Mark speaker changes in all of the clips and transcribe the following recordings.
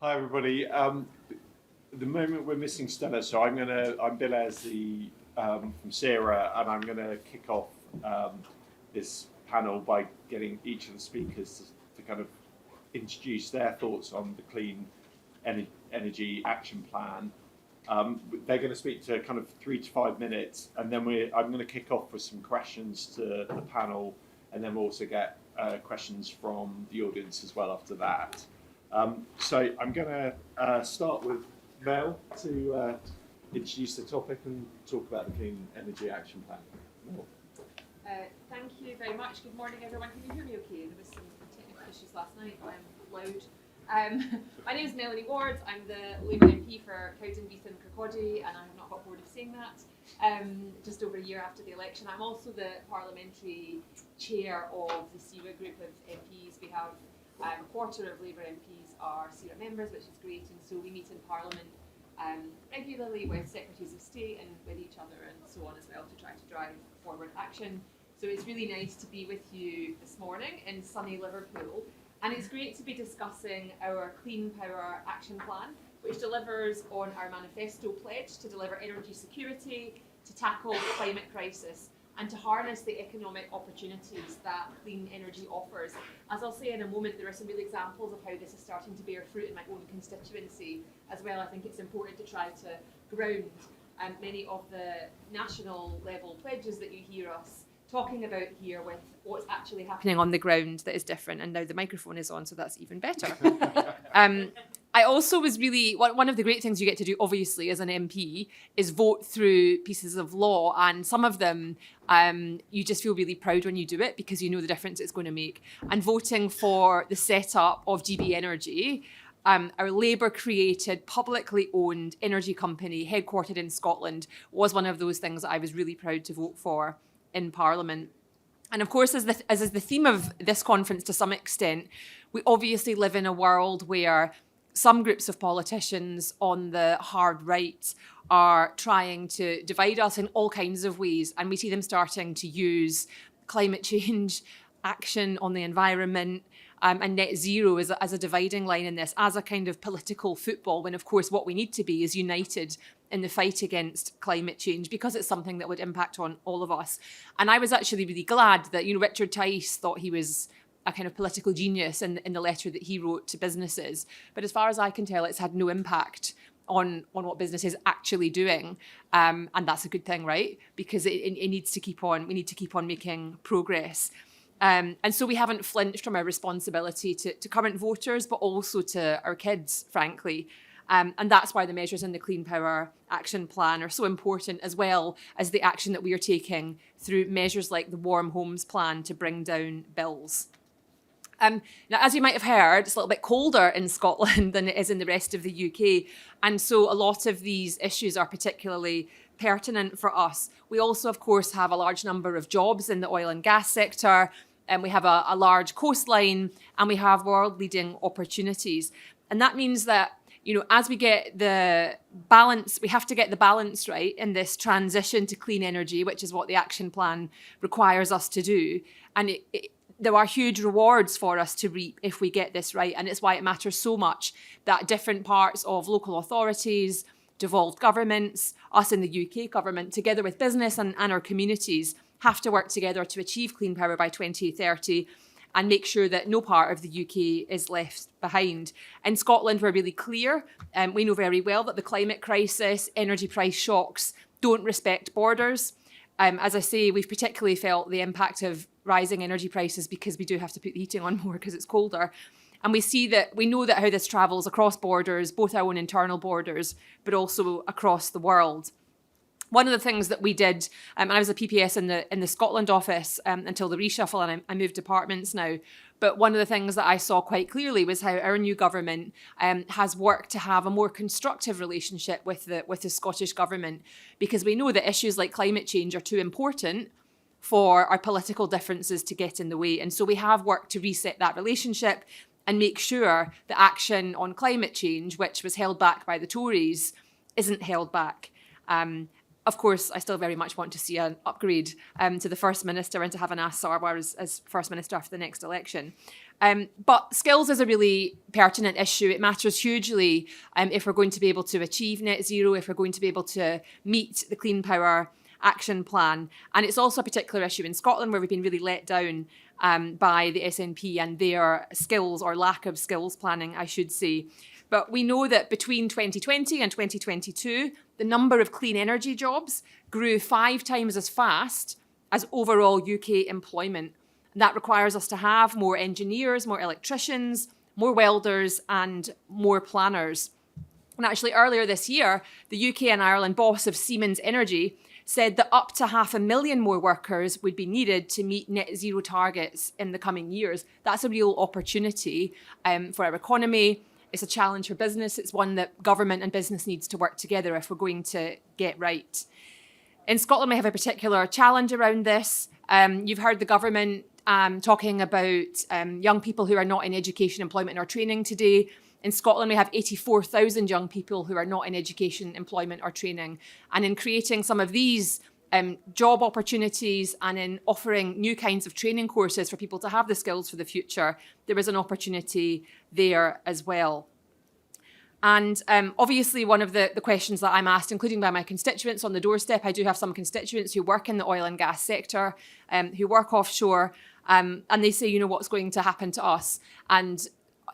Speaker 1: Hi everybody. At the moment we're missing Stella, so I'm Bill Eyres from SERA, and I'm gonna kick off this panel by getting each of the speakers to kind of introduce their thoughts on the Clean Energy Action Plan. They're going to speak to kind of 3 to 5 minutes, and then I'm going to kick off with some questions to the panel, and then we'll also get questions from the audience as well after that. So I'm going to start with Mel to introduce the topic and talk about the Clean Energy Action Plan. Mel.
Speaker 2: Thank you very much. Good morning, everyone. Can you hear me okay? There was some technical issues last night. I'm loud. My name is Melanie Ward. I'm the Labour MP for Cowden, Beath and Kirkcaldy, and I have not got bored of saying that. Just over a year after the election. I'm also the Parliamentary chair of the SERA group of MPs. We have a quarter of Labour MPs are SERA members, which is great, and so we meet in Parliament regularly with Secretaries of State and with each other and so on as well to try to drive forward action. So it's really nice to be with you this morning in sunny Liverpool. And it's great to be discussing our Clean Power Action Plan, which delivers on our manifesto pledge to deliver energy security, to tackle the climate crisis, and to harness the economic opportunities that clean energy offers. As I'll say in a moment, there are some real examples of how this is starting to bear fruit in my own constituency as well. I think it's important to try to ground many of the national level pledges that you hear us talking about here with what's actually happening on the ground that is different. And now the microphone is on, so that's even better. I also was really, one of the great things you get to do, obviously, as an MP, is vote through pieces of law. And some of them, you just feel really proud when you do it because you know the difference it's going to make. And voting for the setup of GB Energy, our Labour-created, publicly owned energy company headquartered in Scotland, was one of those things that I was really proud to vote for in Parliament. And of course, as is the theme of this conference to some extent, we obviously live in a world where some groups of politicians on the hard right are trying to divide us in all kinds of ways. And we see them starting to use climate change, action on the environment, and net zero as a dividing line in this, as a kind of political football, when of course what we need to be is united in the fight against climate change, because it's something that would impact on all of us. And I was actually really glad that, Richard Tice thought he was a kind of political genius in the letter that he wrote to businesses. But as far as I can tell, it's had no impact on what business is actually doing. And that's a good thing, right? Because it needs to keep on, we need to keep on making progress. And so we haven't flinched from our responsibility to current voters, but also to our kids, frankly. And that's why the measures in the Clean Power Action Plan are so important, as well as the action that we are taking through measures like the Warm Homes Plan to bring down bills. Now, as you might have heard, it's a little bit colder in Scotland than it is in the rest of the UK. And so a lot of these issues are particularly pertinent for us. We also, of course, have a large number of jobs in the oil and gas sector, and we have a large coastline, and we have world-leading opportunities. And that means that, as we get the balance, we have to get the balance right in this transition to clean energy, which is what the action plan requires us to do. And there are huge rewards for us to reap if we get this right. And it's why it matters so much that different parts of local authorities, devolved governments, us in the UK government, together with business and our communities, have to work together to achieve clean power by 2030 and make sure that no part of the UK is left behind. In Scotland, we're really clear. We know very well that the climate crisis, energy price shocks don't respect borders. As I say, we've particularly felt the impact of rising energy prices because we do have to put the heating on more because it's colder. And we know that how this travels across borders, both our own internal borders, but also across the world. One of the things that we did, and I was a PPS in the Scotland office until the reshuffle, and I moved departments now. But one of the things that I saw quite clearly was how our new government has worked to have a more constructive relationship with the Scottish government, because we know that issues like climate change are too important for our political differences to get in the way. And so we have worked to reset that relationship and make sure that action on climate change, which was held back by the Tories, isn't held back. Of course, I still very much want to see an upgrade to the First Minister and to have an SERA as First Minister after the next election.
Speaker 3: But skills is a really pertinent issue. It matters hugely if we're going to be able to achieve net zero, if we're going to be able to meet the Clean Power Action Plan. And it's also a particular issue in Scotland where we've been really let down by the SNP and their skills, or lack of skills planning, I should say. But we know that between 2020 and 2022, the number of clean energy jobs grew 5 times as fast as overall UK employment. That requires us to have more engineers, more electricians, more welders, and more planners. And actually, earlier this year, the UK and Ireland boss of Siemens Energy said that up to 500,000 more workers would be needed to meet net zero targets in the coming years. That's a real opportunity for our economy. It's a challenge for business. It's one that government and business needs to work together if we're going to get right. In Scotland, we have a particular challenge around this. You've heard the government talking about young people who are not in education, employment or training today. In Scotland, we have 84,000 young people who are not in education, employment or training. And in creating some of these job opportunities and in offering new kinds of training courses for people to have the skills for the future, there is an opportunity there as well. And obviously, one of the questions that I'm asked, including by my constituents on the doorstep, I do have some constituents who work in the oil and gas sector, who work offshore, and they say, you know, what's going to happen to us? And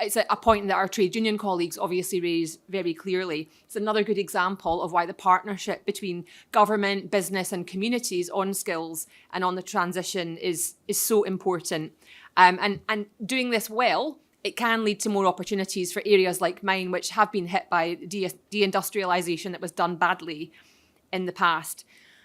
Speaker 3: it's a point that our trade union colleagues obviously raise very clearly. It's another good example of why the partnership between government, business and communities on skills and on the transition is so important. And doing this well, it can lead to more opportunities for areas like mine, which have been hit by deindustrialisation that was done badly in the past.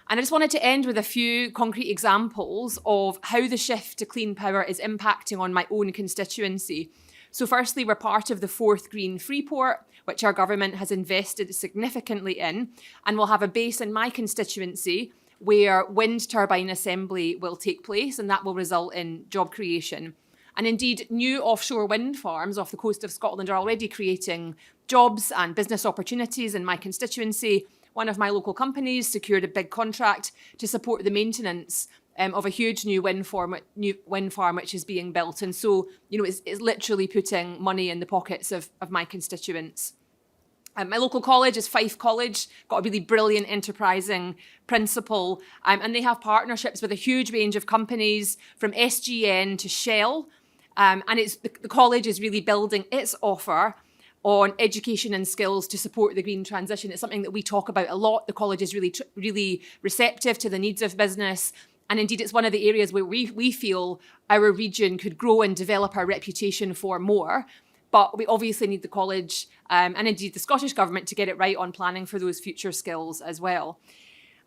Speaker 3: And I just wanted to end with a few concrete examples of how the shift to clean power is impacting on my own constituency. So firstly, we're part of the 4th Green Freeport, which our government has invested significantly in, and will have a base in my constituency where wind turbine assembly will take place, and that will result in job creation. And indeed, new offshore wind farms off the coast of Scotland are already creating jobs and business opportunities in my constituency. One of my local companies secured a big contract to support the maintenance of a huge new wind farm which is being built. And so, you know, it's literally putting money in the pockets of my constituents. My local college is Fife College, got a really brilliant enterprising principal, and they have partnerships with a huge range of companies from SGN to Shell. And the college is really building its offer on education and skills to support the green transition. It's something that we talk about a lot. The college is really receptive to the needs of business. And indeed, it's one of the areas where we feel our region could grow and develop our reputation for more. But we obviously need the college and indeed the Scottish Government to get it right on planning for those future skills as well.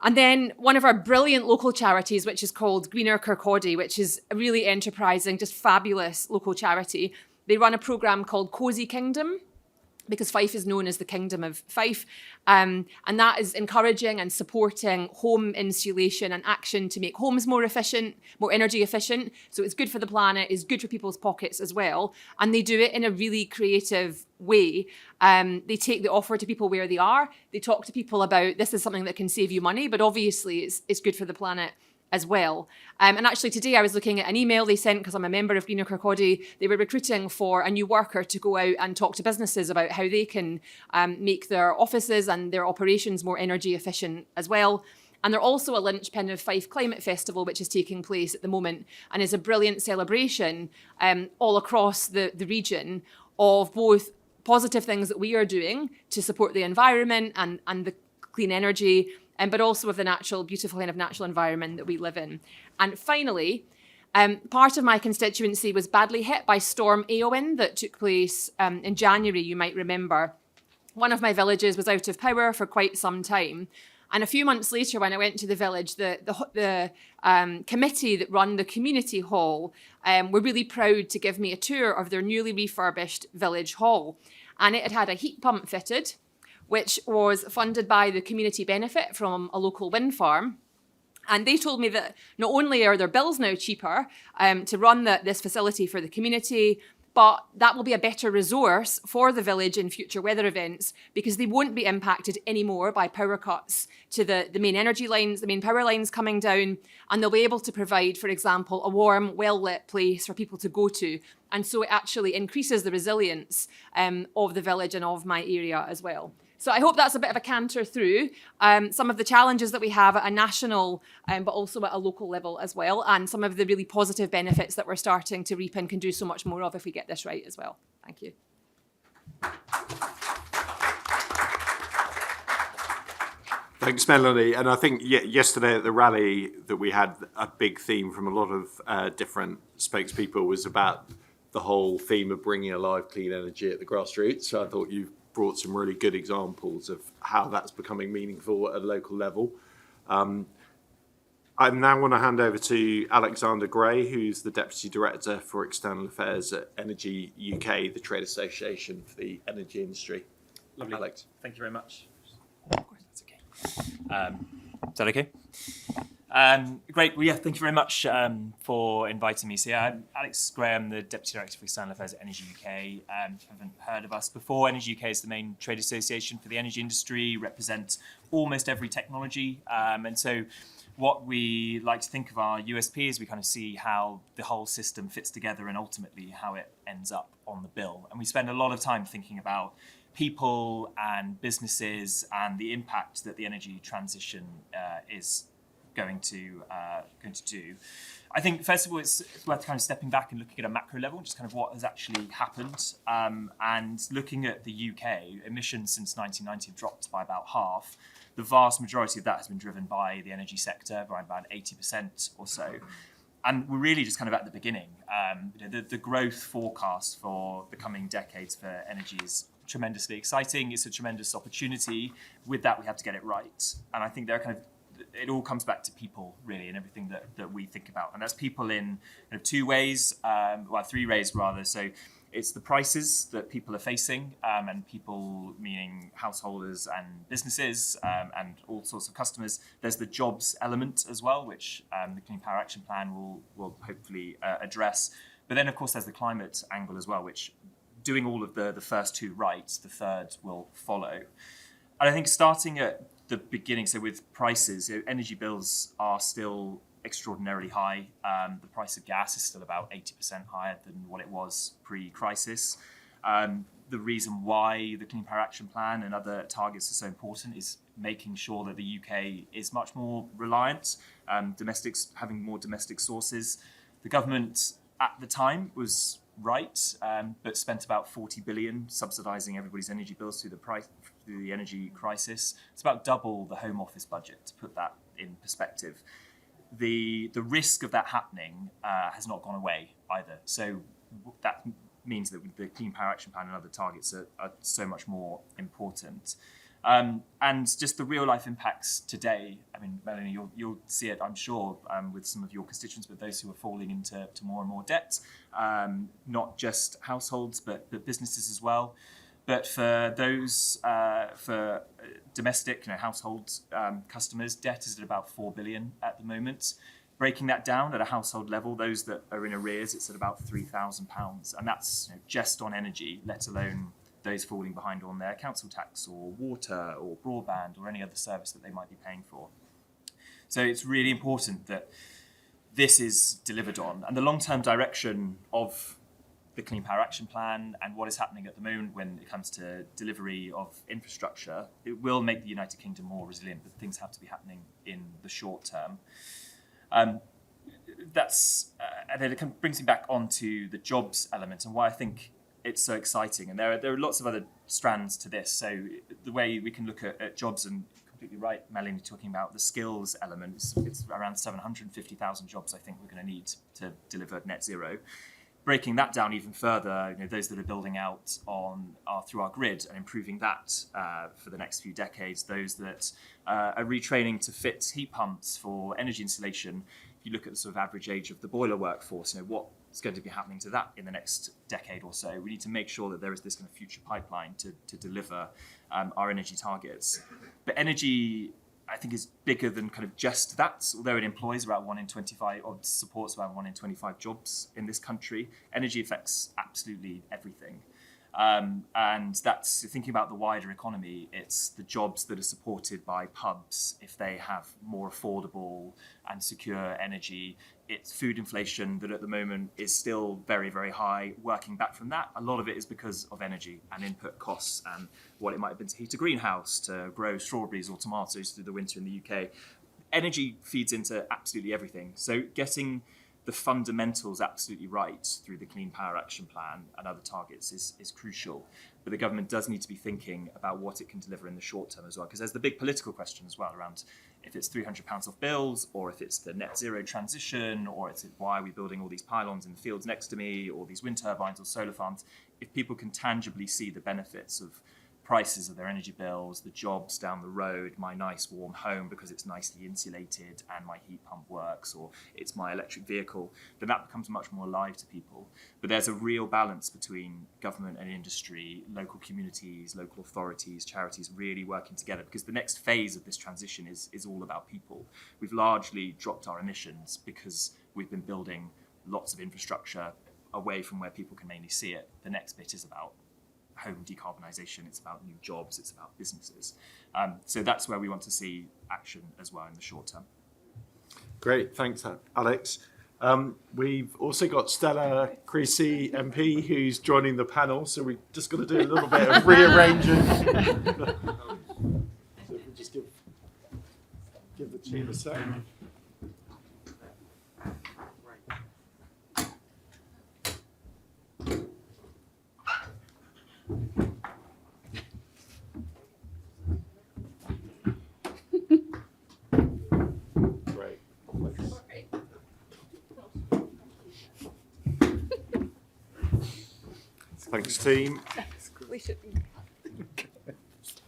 Speaker 3: And then one of our brilliant local charities, which is called Greener Kirkcaldy, which is a really enterprising, just fabulous local charity. They run a programme called Cosy Kingdom, because Fife is known as the Kingdom of Fife. And that is encouraging and supporting home insulation and action to make homes more efficient, more energy efficient. So it's good for the planet, it's good for people's pockets as well. And they do it in a really creative way. They take the offer to people where they are. They talk to people about this is something that can save you money, but obviously it's good for the planet as well. And actually today I was looking at an email they sent because I'm a member of Greener Kirkcaldy. They were recruiting for a new worker to go out and talk to businesses about how they can make their offices and their operations more energy efficient as well. And they're also a linchpin of Fife Climate Festival, which is taking place at the moment and is a brilliant celebration all across the region of both positive things that we are doing to support the environment and the clean energy, but also of the beautiful kind of natural environment that we live in. And finally, part of my constituency was badly hit by Storm Éowyn that took place in January, you might remember. One of my villages was out of power for quite some time. And a few months later, when I went to the village, the committee that run the community hall were really proud to give me a tour of their newly refurbished village hall. And it had a heat pump fitted, which was funded by the community benefit from a local wind farm. And they told me that not only are their bills now cheaper to run this facility for the community, but that will be a better resource for the village in future weather events because they won't be impacted anymore by power cuts to the main energy lines, the main power lines coming down, and they'll be able to provide, for example, a warm, well-lit place for people to go to. And so it actually increases the resilience of the village and of my area as well. So I hope that's a bit of a canter through some of the challenges that we have at a national, but also at a local level as well, and some of the really positive benefits that we're starting to reap and can do so much more of if we get this right as well. Thank you.
Speaker 1: Thanks, Melanie. And I think yesterday at the rally that we had, a big theme from a lot of different spokespeople was about the whole theme of bringing alive clean energy at the grassroots. So I thought you brought some really good examples of how that's becoming meaningful at a local level. I now want to hand over to Alexander Gray, who's the Deputy Director for External Affairs at Energy UK, the trade association for the energy industry.
Speaker 4: Lovely.
Speaker 1: Alex.
Speaker 4: Thank you very much. Of course, that's okay. Is that okay? Great. Well, yeah, thank you very much for inviting me. So, yeah, I'm Alex Gray, I'm the Deputy Director for External Affairs at Energy UK. If you haven't heard of us before, Energy UK is the main trade association for the energy industry, represents almost every technology. And so what we like to think of our USP is we kind of see how the whole system fits together and ultimately how it ends up on the bill. And we spend a lot of time thinking about people and businesses and the impact that the energy transition is going to do. I think first of all it's worth kind of stepping back and looking at a macro level, just kind of what has actually happened, and looking at the UK emissions since 1990 have dropped by about half. The vast majority of that has been driven by the energy sector, by about 80% or so. And we're really just kind of at the beginning. The growth forecast for the coming decades for energy is tremendously exciting. It's a tremendous opportunity. With that, we have to get it right. And I think it all comes back to people, really, and everything that we think about. And that's people in kind of two ways, three ways rather. So it's the prices that people are facing, and people meaning householders and businesses, and all sorts of customers. There's the jobs element as well, which the Clean Power Action Plan will hopefully address. But then, of course, there's the climate angle as well, which doing all of the first two right, the third will follow. And I think starting at the beginning, so with prices, energy bills are still extraordinarily high. The price of gas is still about 80% higher than what it was pre-crisis. The reason why the Clean Power Action Plan and other targets are so important is making sure that the UK is much more reliant, having more domestic sources. The government at the time was right, but spent about 40 billion subsidising everybody's energy bills through the energy crisis. It's about double the Home Office budget, to put that in perspective. The risk of that happening has not gone away either. So that means that the Clean Power Action Plan and other targets are so much more important. And just the real life impacts today, I mean, Melanie, you'll see it, I'm sure, with some of your constituents, but those who are falling into more and more debt, not just households, but businesses as well. But for those, for domestic household customers, debt is at about 4 billion at the moment. Breaking that down at a household level, those that are in arrears, it's at about £3,000. And that's just on energy, let alone those falling behind on their council tax or water or broadband or any other service that they might be paying for. So it's really important that this is delivered on. And the long-term direction of the Clean Power Action Plan and what is happening at the moment when it comes to delivery of infrastructure, it will make the United Kingdom more resilient, but things have to be happening in the short term. And then it kind of brings me back onto the jobs element and why I think it's so exciting. And there are lots of other strands to this. So the way we can look at jobs, and completely right, Melanie, talking about the skills element, it's around 750,000 jobs I think we're going to need to deliver net zero. Breaking that down even further, those that are building out through our grid and improving that for the next few decades, those that are retraining to fit heat pumps for energy installation. If you look at the sort of average age of the boiler workforce, what's going to be happening to that in the next decade or so? We need to make sure that there is this kind of future pipeline to deliver our energy targets. But energy I think is bigger than kind of just that. Although it employs about 1 in 25, or supports about 1 in 25 jobs in this country, energy affects absolutely everything. And that's thinking about the wider economy. It's the jobs that are supported by pubs if they have more affordable and secure energy. It's food inflation that at the moment is still very, very high. Working back from that, a lot of it is because of energy and input costs and what it might have been to heat a greenhouse, to grow strawberries or tomatoes through the winter in the UK. Energy feeds into absolutely everything. So getting the fundamentals absolutely right through the Clean Power Action Plan and other targets is crucial. But the government does need to be thinking about what it can deliver in the short term as well, because there's the big political question as well around if it's £300 off bills, or if it's the net zero transition, or it's why are we building all these pylons in the fields next to me, or these wind turbines or solar farms. If people can tangibly see the benefits of prices of their energy bills, the jobs down the road, my nice warm home because it's nicely insulated and my heat pump works, or it's my electric vehicle, then that becomes much more alive to people. But there's a real balance between government and industry, local communities, local authorities, charities really working together, because the next phase of this transition is all about people. We've largely dropped our emissions because we've been building lots of infrastructure away from where people can mainly see it. The next bit is about home decarbonisation, it's about new jobs, it's about businesses. So that's where we want to see action as well in the short term.
Speaker 1: Great, thanks, Alex. We've also got Stella Creasy MP who's joining the panel, so we've just got to do a little bit of rearranging. So if we just give the team a sec. Great. Thanks, team.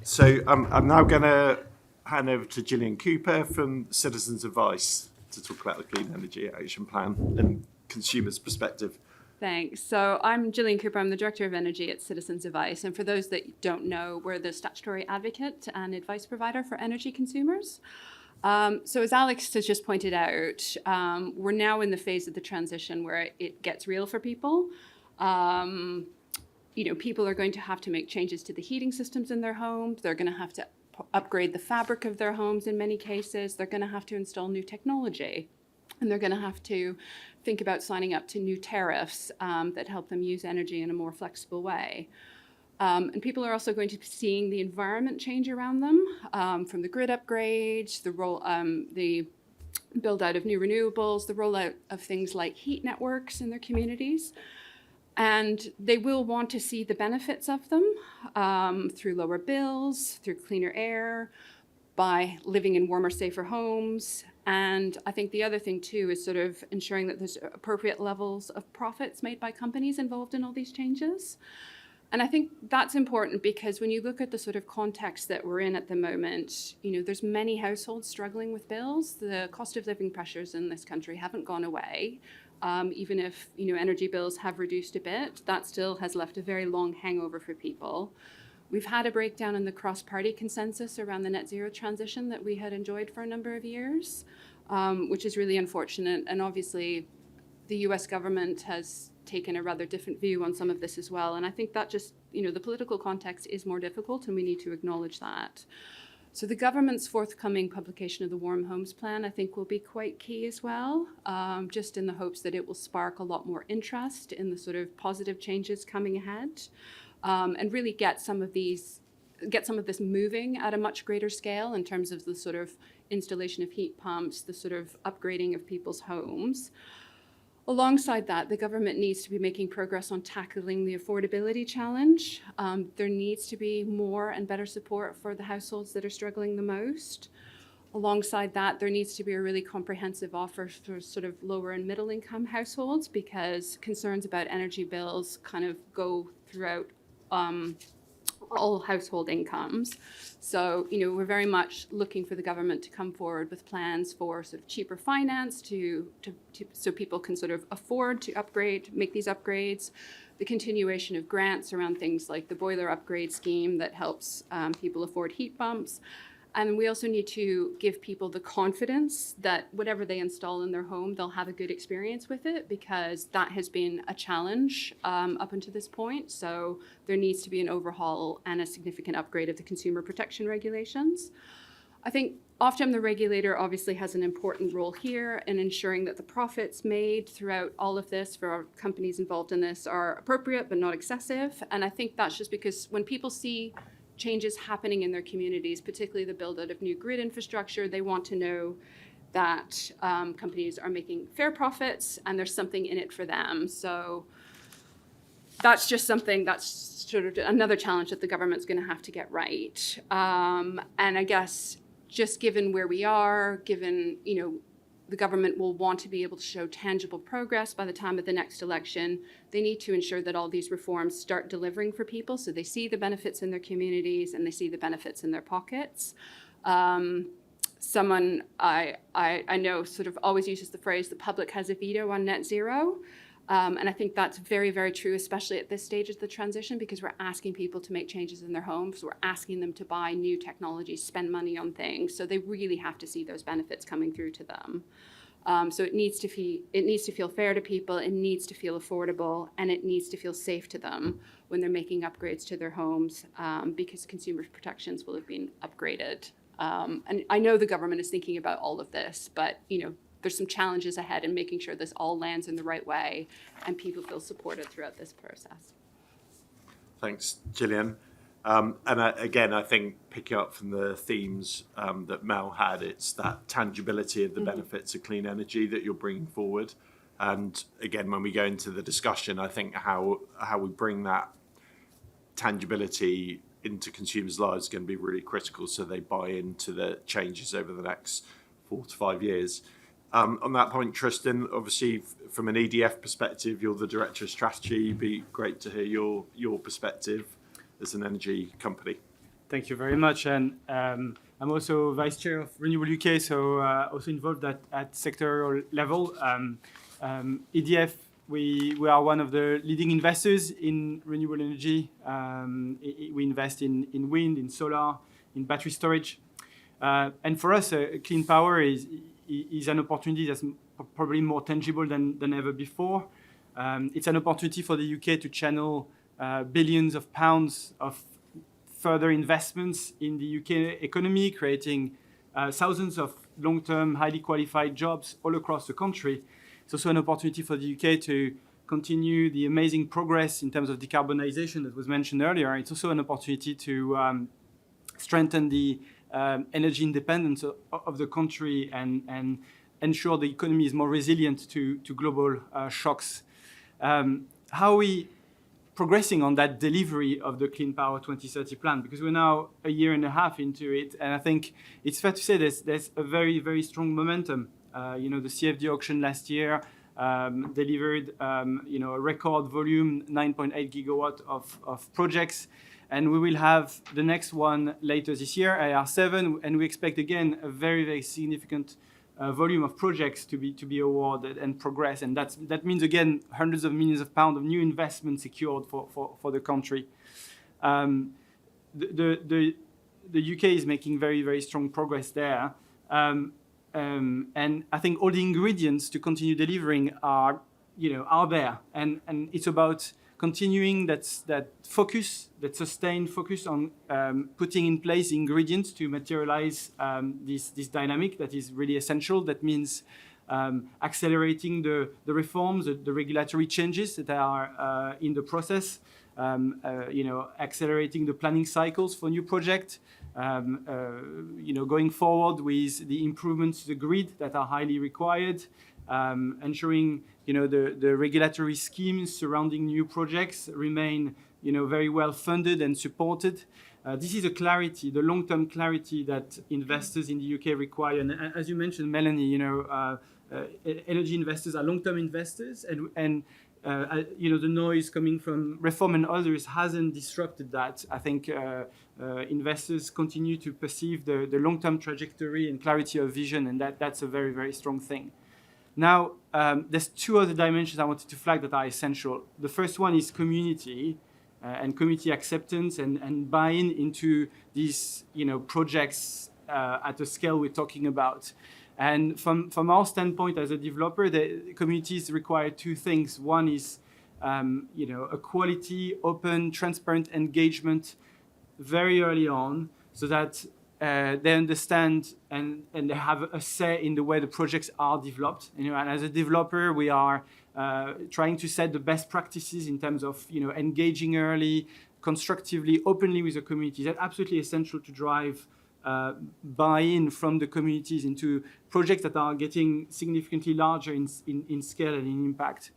Speaker 1: So I'm now going to hand over to Gillian Cooper from Citizens Advice to talk about the Clean Energy Action Plan and consumers' perspective.
Speaker 5: Thanks. So I'm Gillian Cooper. I'm the Director of Energy at Citizens Advice. And for those that don't know, we're the statutory advocate and advice provider for energy consumers. So as Alex has just pointed out, we're now in the phase of the transition where it gets real for people. People are going to have to make changes to the heating systems in their homes. They're going to have to upgrade the fabric of their homes in many cases. They're going to have to install new technology. And they're going to have to think about signing up to new tariffs that help them use energy in a more flexible way. And people are also going to be seeing the environment change around them, from the grid upgrades, the build out of new renewables, the rollout of things like heat networks in their communities. And they will want to see the benefits of them through lower bills, through cleaner air, by living in warmer, safer homes. And I think the other thing too is sort of ensuring that there's appropriate levels of profits made by companies involved in all these changes. And I think that's important because when you look at the sort of context that we're in at the moment, there's many households struggling with bills. The cost of living pressures in this country haven't gone away. Even if, energy bills have reduced a bit, that still has left a very long hangover for people. We've had a breakdown in the cross-party consensus around the net zero transition that we had enjoyed for a number of years, which is really unfortunate. And obviously, the US government has taken a rather different view on some of this as well. And I think that just, the political context is more difficult, and we need to acknowledge that. So the government's forthcoming publication of the Warm Homes Plan, I think, will be quite key as well, just in the hopes that it will spark a lot more interest in the sort of positive changes coming ahead. And really get some of this moving at a much greater scale in terms of the sort of installation of heat pumps, the sort of upgrading of people's homes. Alongside that, the government needs to be making progress on tackling the affordability challenge. There needs to be more and better support for the households that are struggling the most. Alongside that, there needs to be a really comprehensive offer for sort of lower and middle income households, because concerns about energy bills kind of go throughout all household incomes. So, we're very much looking for the government to come forward with plans for sort of cheaper finance so people can sort of afford to make these upgrades, the continuation of grants around things like the boiler upgrade scheme that helps people afford heat pumps, And we also need to give people the confidence that whatever they install in their home, they'll have a good experience with it, because that has been a challenge up until this point. So there needs to be an overhaul and a significant upgrade of the consumer protection regulations. I think Ofgem, the regulator, obviously has an important role here in ensuring that the profits made throughout all of this for our companies involved in this are appropriate but not excessive. And I think that's just because when people see changes happening in their communities, particularly the build out of new grid infrastructure, they want to know that companies are making fair profits and there's something in it for them. So that's just something that's sort of another challenge that the government's going to have to get right. And I guess just given where we are, given, the government will want to be able to show tangible progress by the time of the next election, they need to ensure that all these reforms start delivering for people so they see the benefits in their communities and they see the benefits in their pockets. Someone I know sort of always uses the phrase, the public has a veto on net zero. And I think that's very, very true, especially at this stage of the transition, because we're asking people to make changes in their homes. We're asking them to buy new technologies, spend money on things. So they really have to see those benefits coming through to them. So it needs to feel fair to people. It needs to feel affordable, and it needs to feel safe to them when they're making upgrades to their homes, because consumer protections will have been upgraded. And I know the government is thinking about all of this, but there's some challenges ahead in making sure this all lands in the right way and people feel supported throughout this process.
Speaker 1: Thanks, Gillian. Again, I think picking up from the themes that Mel had, it's that tangibility of the benefits of clean energy that you're bringing forward. And again, when we go into the discussion, I think how we bring that tangibility into consumers' lives is going to be really critical, so they buy into the changes over the next 4 to 5 years. On that point, Tristan, obviously from an EDF perspective, you're the Director of Strategy. It'd be great to hear your perspective as an energy company.
Speaker 6: Thank you very much. And I'm also Vice Chair of Renewable UK, so also involved at sectoral level. EDF, we are one of the leading investors in renewable energy. We invest in wind, in solar, in battery storage. And for us, clean power is an opportunity that's probably more tangible than ever before. It's an opportunity for the UK to channel billions of pounds of further investments in the UK economy, creating thousands of long-term, highly qualified jobs all across the country. It's also an opportunity for the UK to continue the amazing progress in terms of decarbonisation that was mentioned earlier. It's also an opportunity to strengthen the energy independence of the country and ensure the economy is more resilient to global shocks. How are we progressing on that delivery of the Clean Power 2030 plan? Because we're now a year and a half into it, and I think it's fair to say there's a very, very strong momentum. The CFD auction last year delivered a record volume, 9.8 gigawatt of projects. And we will have the next one later this year, AR7, and we expect again a very, very significant volume of projects to be awarded and progress. And that means again hundreds of millions of pounds of new investment secured for the country. The UK is making very, very strong progress there. And I think all the ingredients to continue delivering are there. And it's about continuing that focus, that sustained focus on putting in place ingredients to materialize this dynamic that is really essential. That means accelerating the reforms, the regulatory changes that are in the process, accelerating the planning cycles for new projects, going forward with the improvements to the grid that are highly required, ensuring the regulatory schemes surrounding new projects remain very well funded and supported. This is a clarity, the long-term clarity that investors in the UK require. And as you mentioned, Melanie, energy investors are long-term investors, and the noise coming from reform and others hasn't disrupted that. I think investors continue to perceive the long-term trajectory and clarity of vision, and that's a very, very strong thing. Now, there's two other dimensions I wanted to flag that are essential. The first one is community and community acceptance and buy-in into these projects at the scale we're talking about. And from our standpoint as a developer, the communities require two things. One is a quality, open, transparent engagement very early on, so that they understand and they have a say in the way the projects are developed. And as a developer, we are trying to set the best practices in terms of engaging early, constructively, openly with the communities. That's absolutely essential to drive buy-in from the communities into projects that are getting significantly larger in scale and in impact.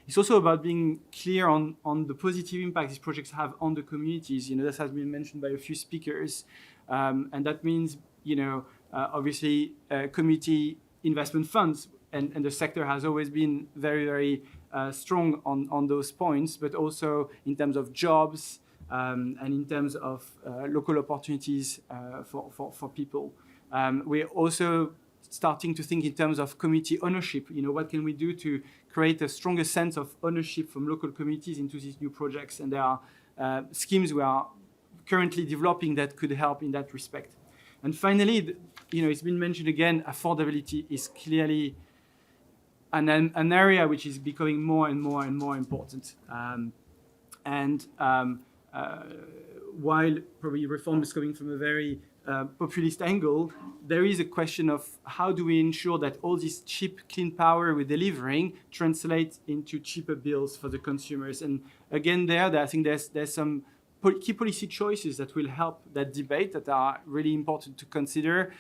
Speaker 6: It's also about being clear on the positive impact these projects have on the communities. This has been mentioned by a few speakers. And that means, obviously, community investment funds, and the sector has always been very, very strong on those points, but also in terms of jobs and in terms of local opportunities for people. We're also starting to think in terms of community ownership. What can we do to create a stronger sense of ownership from local communities into these new projects? And there are schemes we are currently developing that could help in that respect. And finally, it's been mentioned again, affordability is clearly an area which is becoming more and more and more important. While probably reform is coming from a very populist angle, there is a question of how do we ensure that all this cheap, clean power we're delivering translates into cheaper bills for the consumers. And again, I think there's some key policy choices that will help that debate that are really important to consider.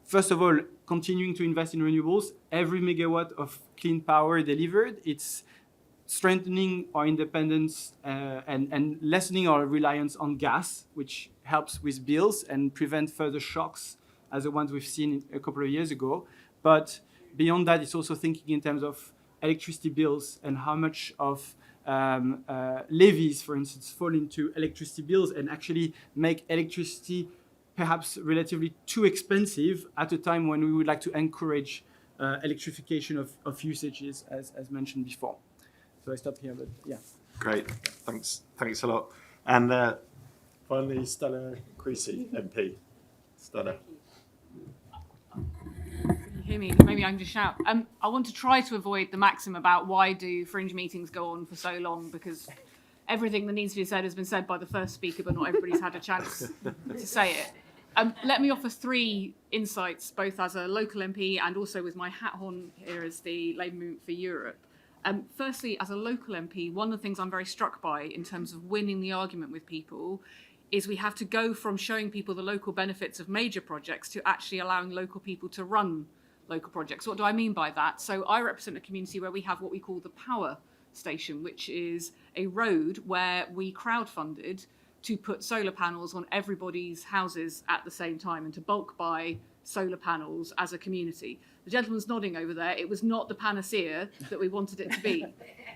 Speaker 6: First of all, continuing to invest in renewables. Every megawatt of clean power delivered, it's strengthening our independence and lessening our reliance on gas, which helps with bills and prevent further shocks as the ones we've seen a couple of years ago. But beyond that, it's also thinking in terms of electricity bills and how much of levies, for instance, fall into electricity bills and actually make electricity perhaps relatively too expensive at a time when we would like to encourage electrification of usages, as mentioned before. So I stop here, but yeah.
Speaker 1: Great, thanks a lot. And finally, Stella Creasy MP. Stella.
Speaker 7: Can you hear me? Maybe I can just shout. I want to try to avoid the maxim about why do fringe meetings go on for so long, because everything that needs to be said has been said by the first speaker, but not everybody's had a chance to say it. Let me offer three insights, both as a local MP and also with my hat on here as the Labour Movement for Europe. Firstly, as a local MP, one of the things I'm very struck by in terms of winning the argument with people is we have to go from showing people the local benefits of major projects to actually allowing local people to run local projects. What do I mean by that? So I represent a community where we have what we call the Power Station, which is a road where we crowdfunded to put solar panels on everybody's houses at the same time and to bulk buy solar panels as a community. The gentleman's nodding over there. It was not the panacea that we wanted it to be.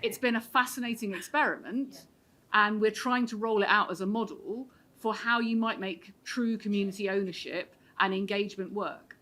Speaker 7: It's been a fascinating experiment, and we're trying to roll it out as a model for how you might make true community ownership and engagement work.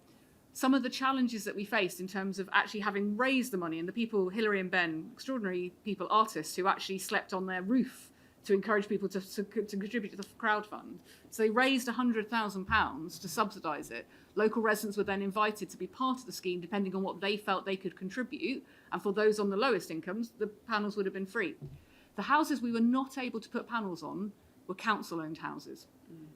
Speaker 7: Some of the challenges that we faced in terms of actually having raised the money, and the people, Hilary and Ben, extraordinary people, artists, who actually slept on their roof to encourage people to contribute to the crowdfund. So they raised £100,000 to subsidise it. Local residents were then invited to be part of the scheme depending on what they felt they could contribute. And for those on the lowest incomes, the panels would have been free. The houses we were not able to put panels on were council-owned houses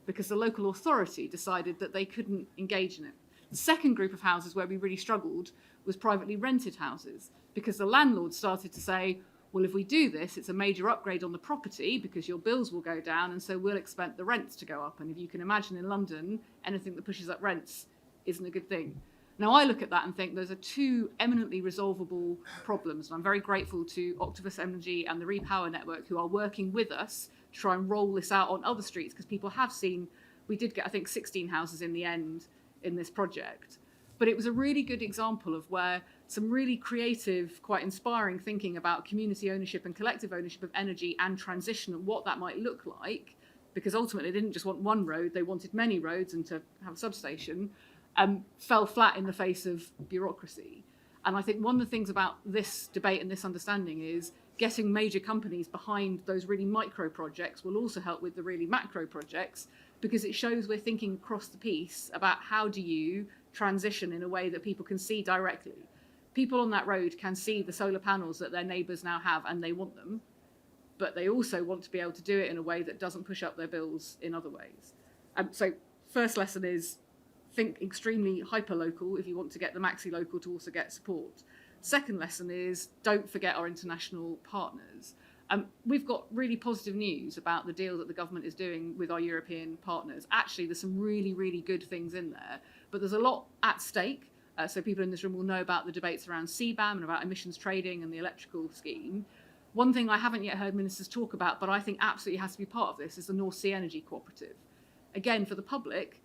Speaker 7: because the local authority decided that they couldn't engage in it. The second group of houses where we really struggled was privately rented houses because the landlords started to say, well, if we do this, it's a major upgrade on the property because your bills will go down, and so we'll expect the rents to go up. And if you can imagine in London, anything that pushes up rents isn't a good thing. Now, I look at that and think those are two eminently resolvable problems. And I'm very grateful to Octopus Energy and the Repower Network who are working with us to try and roll this out on other streets, because people have seen, we did get, I think, 16 houses in the end in this project. But it was a really good example of where some really creative, quite inspiring thinking about community ownership and collective ownership of energy and transition and what that might look like, because ultimately they didn't just want one road, they wanted many roads and to have a substation, fell flat in the face of bureaucracy. And I think one of the things about this debate and this understanding is getting major companies behind those really micro projects will also help with the really macro projects, because it shows we're thinking across the piece about how do you transition in a way that people can see directly. People on that road can see the solar panels that their neighbours now have and they want them, but they also want to be able to do it in a way that doesn't push up their bills in other ways. So first lesson is think extremely hyper-local if you want to get the maxi-local to also get support. Second lesson is don't forget our international partners. We've got really positive news about the deal that the government is doing with our European partners. Actually, there's some really, really good things in there, but there's a lot at stake. So people in this room will know about the debates around CBAM and about emissions trading and the electrical scheme. One thing I haven't yet heard ministers talk about, but I think absolutely has to be part of this, is the North Sea Energy Cooperative. Again, for the public,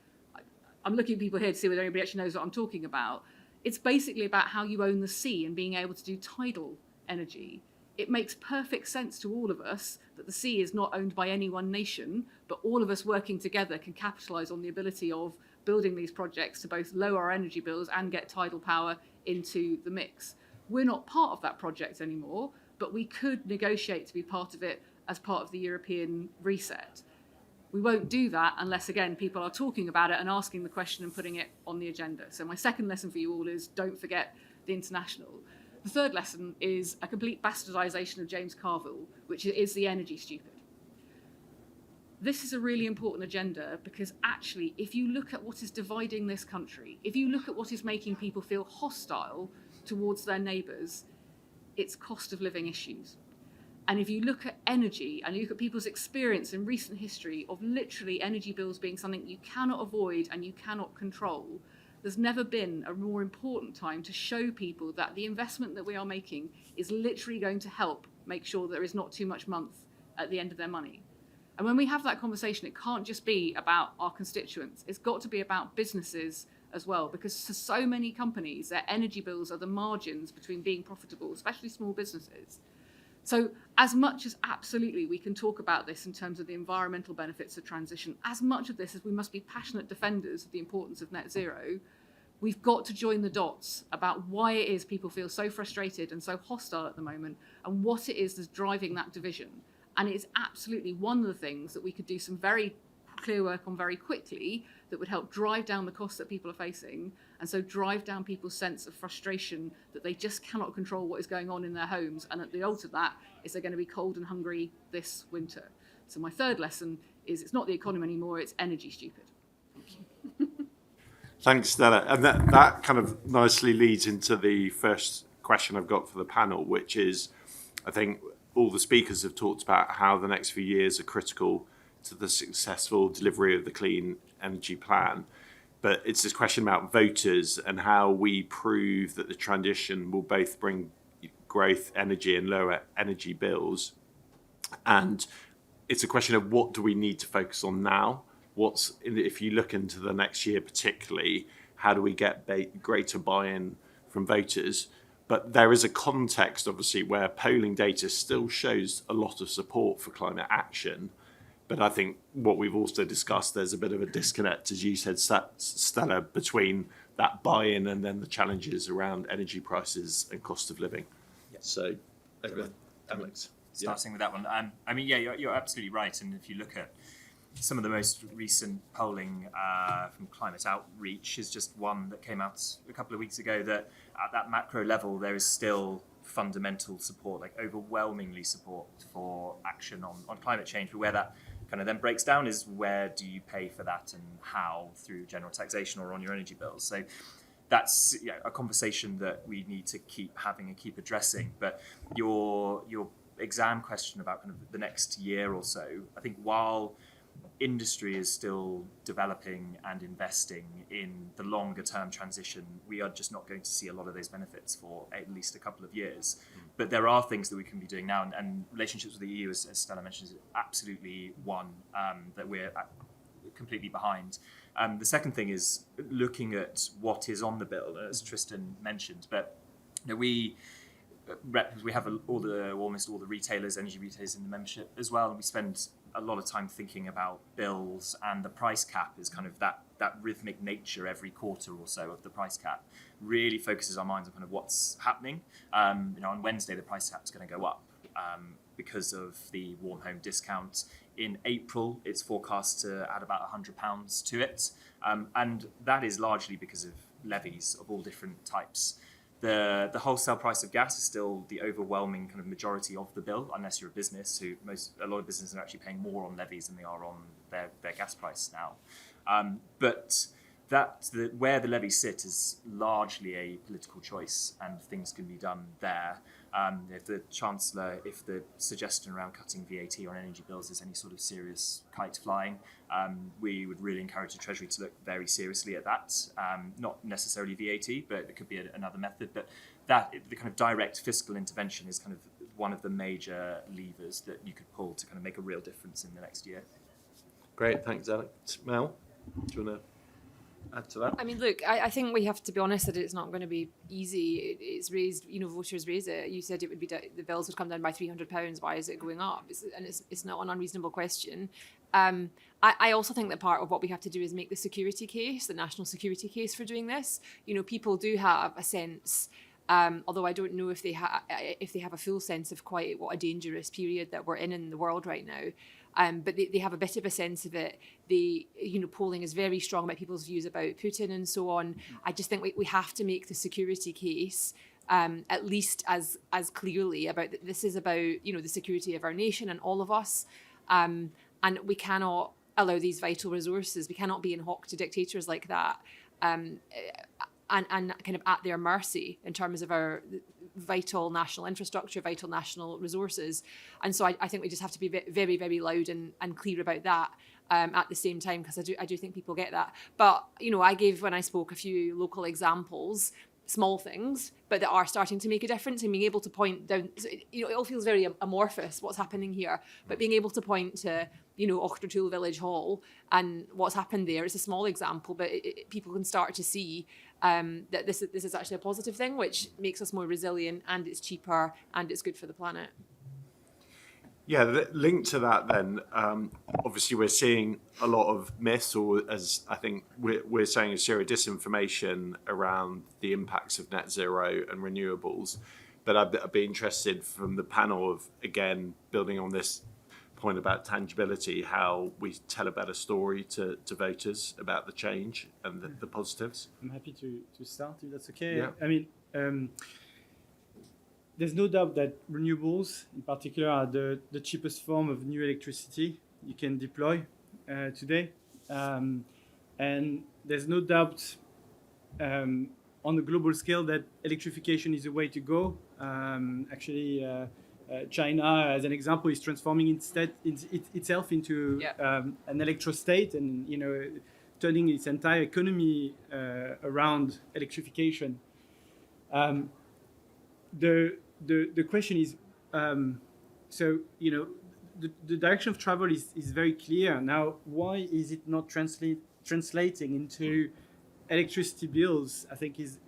Speaker 7: I'm looking at people here to see whether anybody actually knows what I'm talking about. It's basically about how you own the sea and being able to do tidal energy. It makes perfect sense to all of us that the sea is not owned by any one nation, but all of us working together can capitalise on the ability of building these projects to both lower our energy bills and get tidal power into the mix. We're not part of that project anymore, but we could negotiate to be part of it as part of the European reset. We won't do that unless, again, people are talking about it and asking the question and putting it on the agenda. So my second lesson for you all is don't forget the international. The third lesson is a complete bastardisation of James Carville, which is the energy stupid. This is a really important agenda because actually, if you look at what is dividing this country, if you look at what is making people feel hostile towards their neighbours, it's cost of living issues. And if you look at energy and you look at people's experience in recent history of literally energy bills being something you cannot avoid and you cannot control, there's never been a more important time to show people that the investment that we are making is literally going to help make sure there is not too much month at the end of their money. And when we have that conversation, it can't just be about our constituents. It's got to be about businesses as well, because for so many companies, their energy bills are the margins between being profitable, especially small businesses. So as much as absolutely we can talk about this in terms of the environmental benefits of transition, as much of this as we must be passionate defenders of the importance of net zero, we've got to join the dots about why it is people feel so frustrated and so hostile at the moment and what it is that's driving that division. And it's absolutely one of the things that we could do some very clear work on very quickly that would help drive down the costs that people are facing, and so drive down people's sense of frustration that they just cannot control what is going on in their homes, and at the result of that is they're going to be cold and hungry this winter. So my third lesson is it's not the economy anymore, it's energy stupid.
Speaker 1: Thanks, Stella. And that kind of nicely leads into the first question I've got for the panel, which is, I think all the speakers have talked about how the next few years are critical to the successful delivery of the clean energy plan. But it's this question about voters and how we prove that the transition will both bring growth, energy and lower energy bills. And it's a question of what do we need to focus on now? If you look into the next year particularly, how do we get greater buy-in from voters? But there is a context, obviously, where polling data still shows a lot of support for climate action. But I think what we've also discussed, there's a bit of a disconnect, as you said, Stella, between that buy-in and then the challenges around energy prices and cost of living.
Speaker 4: Yeah.
Speaker 1: So, Alex.
Speaker 4: Starting with that one. You're absolutely right. And if you look at some of the most recent polling from Climate Outreach is just one that came out a couple of weeks ago that at that macro level, there is still fundamental support, like overwhelmingly support for action on climate change. But where that kind of then breaks down is where do you pay for that and how, through general taxation or on your energy bills. So that's a conversation that we need to keep having and keep addressing. But your exam question about kind of the next year or so, I think while industry is still developing and investing in the longer term transition, we are just not going to see a lot of those benefits for at least a couple of years. But there are things that we can be doing now, and relationships with the EU, as Stella mentioned, is absolutely one that we're completely behind. The second thing is looking at what is on the bill, as Tristan mentioned. But we have almost all the retailers, energy retailers in the membership as well, and we spend a lot of time thinking about bills, and the price cap is kind of that rhythmic nature every quarter or so of the price cap really focuses our minds on kind of what's happening. On Wednesday, the price cap is going to go up. because of the warm home discount. In April, it's forecast to add about £100 to it, and that is largely because of levies of all different types. The wholesale price of gas is still the overwhelming kind of majority of the bill, unless you're a business a lot of businesses are actually paying more on levies than they are on their gas price now. But where the levies sit is largely a political choice, and things can be done there. If the suggestion around cutting VAT on energy bills is any sort of serious kite flying, we would really encourage the Treasury to look very seriously at that. Not necessarily VAT, but it could be another method. But the kind of direct fiscal intervention is kind of one of the major levers that you could pull to kind of make a real difference in the next year.
Speaker 1: Great, thanks, Alex. Mel, do you want to add to that?
Speaker 3: I mean, look, I think we have to be honest that it's not going to be easy. It's raised, voters raise it. You said it would be the bills would come down by £300. Why is it going up? It's not an unreasonable question. I also think that part of what we have to do is make the security case, the national security case for doing this. People do have a sense, although I don't know if they have a full sense of quite what a dangerous period that we're in the world right now. But they have a bit of a sense of it. Polling is very strong about people's views about Putin and so on. I just think we have to make the security case at least as clearly about that this is about the security of our nation and all of us, and we cannot allow these vital resources. We cannot be in hock to dictators like that, and kind of at their mercy in terms of our vital national infrastructure, vital national resources. And so I think we just have to be very, very loud and clear about that at the same time, because I do think people get that. But, I gave, when I spoke, a few local examples, small things, but that are starting to make a difference, and being able to point down, it all feels very amorphous, what's happening here, but being able to point to, Ochtertool Village Hall and what's happened there is a small example, but people can start to see that this is actually a positive thing, which makes us more resilient, and it's cheaper, and it's good for the planet.
Speaker 1: Yeah, linked to that then, obviously we're seeing a lot of myths, or as I think we're saying as SERA, disinformation around the impacts of net zero and renewables. But I'd be interested from the panel of, again, building on this point about tangibility, how we tell a better story to voters about the change and the positives.
Speaker 6: I'm happy to start, if that's okay.
Speaker 1: Yeah.
Speaker 6: I mean, there's no doubt that renewables, in particular, are the cheapest form of new electricity you can deploy today. And there's no doubt on the global scale that electrification is a way to go. China, as an example, is transforming itself into an electrostate, and turning its entire economy around electrification. The question is, the direction of travel is very clear now. Why is it not translating into electricity bills? I think is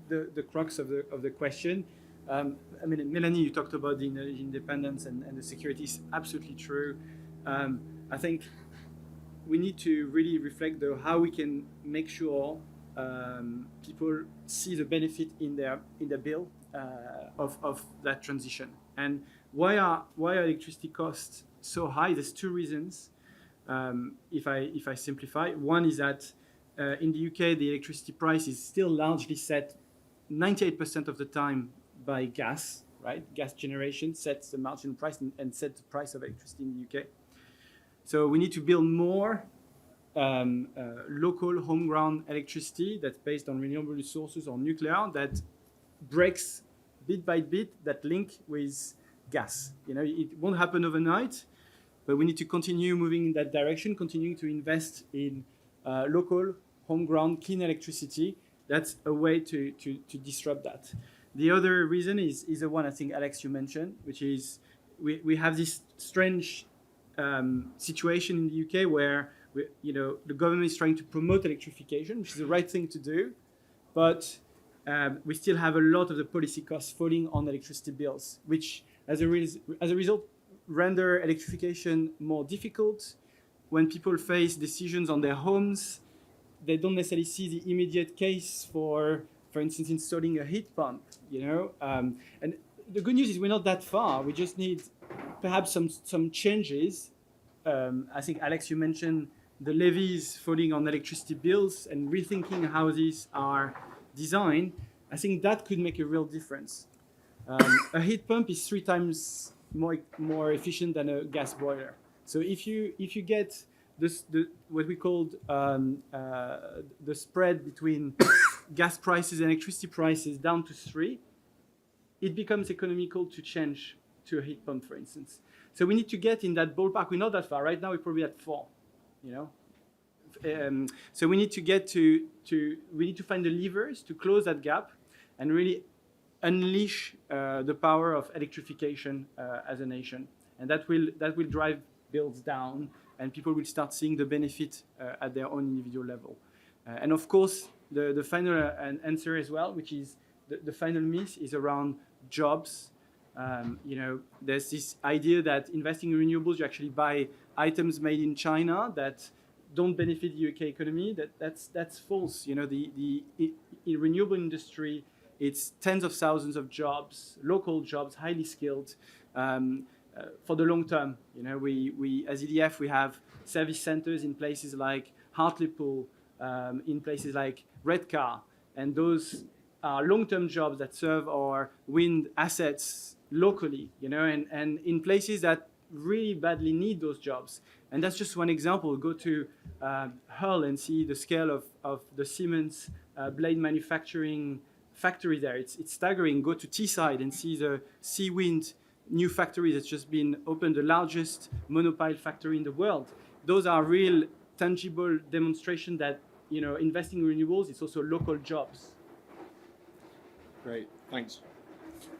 Speaker 6: the crux of the question. I mean, Melanie, you talked about the energy independence and the security is absolutely true. I think we need to really reflect, though, how we can make sure people see the benefit in their bill of that transition. And why are electricity costs so high? There's two reasons. If I simplify, one is that in the UK the electricity price is still largely set 98% of the time by gas, right? Gas generation sets the marginal price and sets the price of electricity in the UK. So we need to build more local homegrown electricity that's based on renewable resources or nuclear, that breaks bit by bit that link with gas. It won't happen overnight, but we need to continue moving in that direction, continuing to invest in local homegrown clean electricity. That's a way to disrupt that. The other reason is the one I think, Alex, you mentioned, which is we have this strange situation in the UK where the government is trying to promote electrification, which is the right thing to do, but we still have a lot of the policy costs falling on electricity bills, which as a result render electrification more difficult. When people face decisions on their homes, they don't necessarily see the immediate case for instance, installing a heat pump, And the good news is we're not that far. We just need perhaps some changes. I think, Alex, you mentioned the levies falling on electricity bills and rethinking how these are designed. I think that could make a real difference. A heat pump is 3 times more efficient than a gas boiler. So if you get what we called the spread between gas prices and electricity prices down to 3, it becomes economical to change to a heat pump, for instance. So we need to get in that ballpark. We're not that far. Right now, we're probably at 4, you know? So we need to get we need to find the levers to close that gap and really unleash the power of electrification as a nation. And that will drive bills down, and people will start seeing the benefit at their own individual level. And of course, the final answer as well, which is the final miss, is around jobs. You know, there's this idea that investing in renewables, you actually buy items made in China that don't benefit the UK economy. That's false. You know, the renewable industry, it's tens of thousands of jobs, local jobs, highly skilled, for the long term. You know, we as EDF, we have service centers in places like Hartlepool, in places like Redcar, and those are long-term jobs that serve our wind assets locally, you know, and in places that really badly need those jobs. And that's just one example. Go to Hull and see the scale of the Siemens blade manufacturing factory there. It's staggering. Go to Teesside and see the Seawind new factory that's just been opened, the largest monopile factory in the world. Those are real, tangible demonstration that, you know, investing in renewables, it's also local jobs.
Speaker 1: Great, thanks.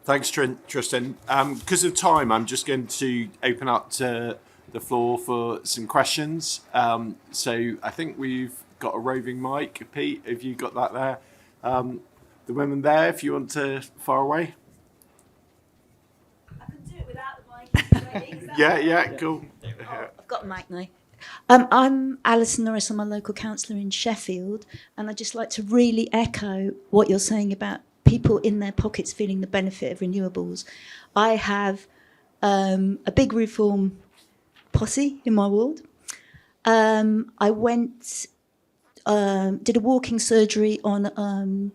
Speaker 8: Thanks, Tristan. Because of time, I'm just going to open up to the floor for some questions. So I think we've got a roving mic. Pete, have you got that there? The women there, if you want to fire away.
Speaker 9: I can do it without the mic.
Speaker 8: Yeah, cool.
Speaker 9: I've got a mic now. I'm Alison Norris. I'm a local councillor in Sheffield, and I'd just like to really echo what you're saying about people in their pockets feeling the benefit of renewables. I have a big reform posse in my ward. I went, did a walking surgery on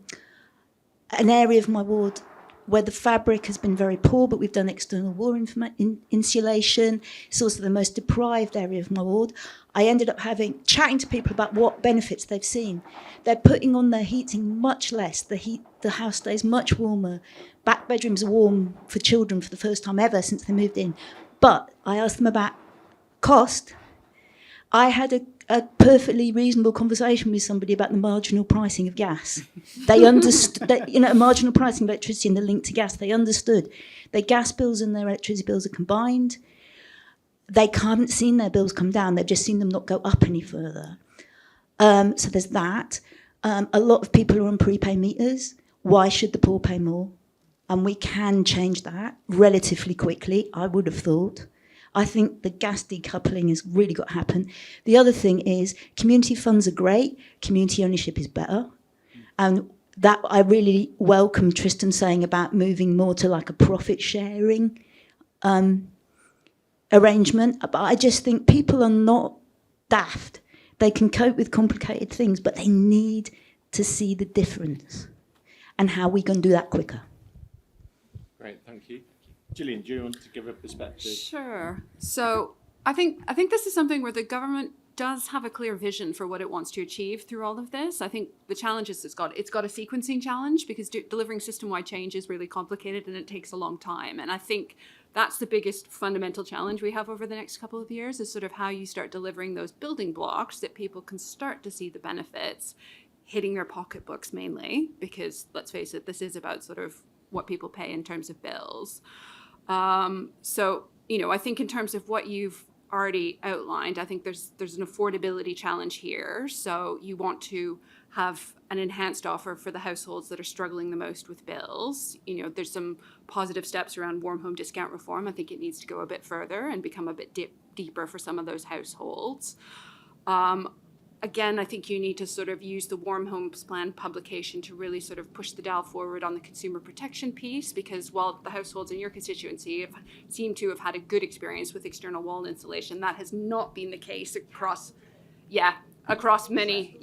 Speaker 9: an area of my ward where the fabric has been very poor, but we've done external wall insulation. It's also the most deprived area of my ward. I ended up chatting to people about what benefits they've seen. They're putting on their heating much less. The house stays much warmer. Back bedrooms are warm for children for the first time ever since they moved in. But I asked them about cost. I had a perfectly reasonable conversation with somebody about the marginal pricing of gas. They understood that, you know, marginal pricing of electricity and the link to gas. They understood their gas bills and their electricity bills are combined. They haven't seen their bills come down. They've just seen them not go up any further. So there's that. A lot of people are on prepaid meters. Why should the poor pay more? And we can change that relatively quickly, I would have thought. I think the gas decoupling has really got to happen. The other thing is community funds are great. Community ownership is better. And that I really welcome Tristan saying about moving more to like a profit sharing arrangement. But I just think people are not daft. They can cope with complicated things, but they need to see the difference and how we can do that quicker.
Speaker 1: Great, thank you. Gillian, do you want to give a perspective?
Speaker 5: Sure. So I think this is something where the government does have a clear vision for what it wants to achieve through all of this. I think the challenge is it's got a sequencing challenge because delivering system-wide change is really complicated and it takes a long time. And I think that's the biggest fundamental challenge we have over the next couple of years is sort of how you start delivering those building blocks that people can start to see the benefits hitting their pocketbooks mainly, because let's face it, this is about sort of what people pay in terms of bills. So, you know, I think in terms of what you've already outlined, I think there's an affordability challenge here. So you want to have an enhanced offer for the households that are struggling the most with bills. You know, there's some positive steps around warm home discount reform. I think it needs to go a bit further and become a bit deeper for some of those households. again, I think you need to sort of use the Warm Homes Plan publication to really sort of push the dial forward on the consumer protection piece, because while the households in your constituency seem to have had a good experience with external wall insulation, that has not been the case across many,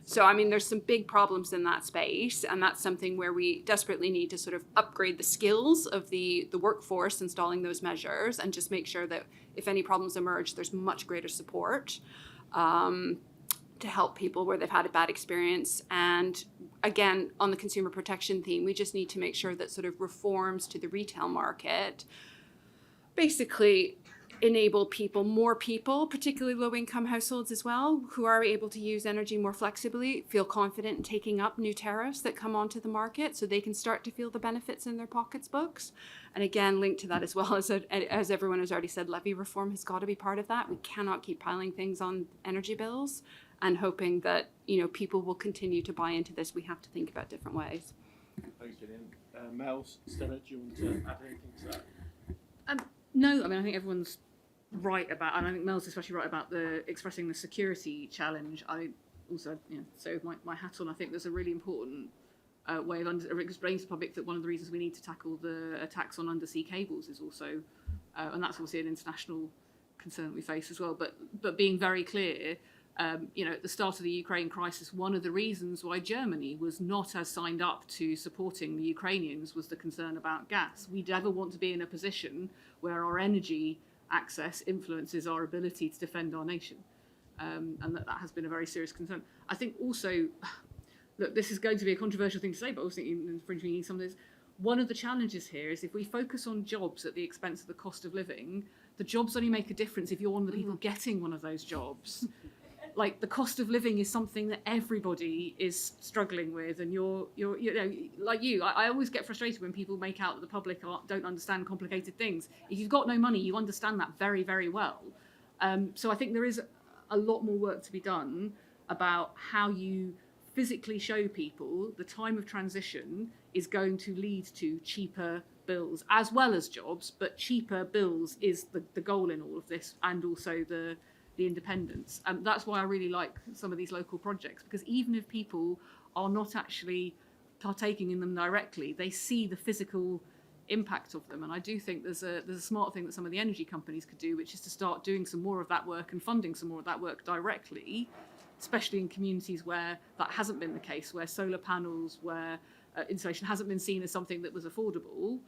Speaker 5: So, I mean, there's some big problems in that space, and that's something where we desperately need to sort of upgrade the skills of the workforce installing those measures, and just make sure that if any problems emerge, there's much greater support to help people where they've had a bad experience. And again, on the consumer protection theme, we just need to make sure that sort of reforms to the retail market basically enable more people, particularly low-income households as well, who are able to use energy more flexibly, feel confident in taking up new tariffs that come onto the market, so they can start to feel the benefits in their pocketbooks. And again, linked to that as well, as everyone has already said, levy reform has got to be part of that. We cannot keep piling things on energy bills and hoping that, you know, people will continue to buy into this. We have to think about different ways.
Speaker 1: Thanks, Gillian. Mel, Stella, do you want to add anything to that?
Speaker 7: No, I mean, I think everyone's right about, and I think Mel's especially right about expressing the security challenge. I also, so my hat on, I think there's a really important way of explaining to the public that one of the reasons we need to tackle the attacks on undersea cables is also, and that's obviously an international concern we face as well, but being very clear, at the start of the Ukraine crisis, one of the reasons why Germany was not as signed up to supporting the Ukrainians was the concern about gas. We never want to be in a position where our energy access influences our ability to defend our nation. And that has been a very serious concern. I think also, look, this is going to be a controversial thing to say, but I was thinking infringing some of this. One of the challenges here is if we focus on jobs at the expense of the cost of living, the jobs only make a difference if you're one of the people getting one of those jobs. Like, the cost of living is something that everybody is struggling with, and you're like you. I always get frustrated when people make out that the public don't understand complicated things. If you've got no money, you understand that very, very well. So I think there is a lot more work to be done about how you physically show people the time of transition is going to lead to cheaper bills as well as jobs, but cheaper bills is the goal in all of this, and also the independence. And that's why I really like some of these local projects, because even if people are not actually partaking in them directly, they see the physical impact of them. And I do think there's a smart thing that some of the energy companies could do, which is to start doing some more of that work and funding some more of that work directly, especially in communities where that hasn't been the case, where solar panels, where insulation hasn't been seen as something that was affordable,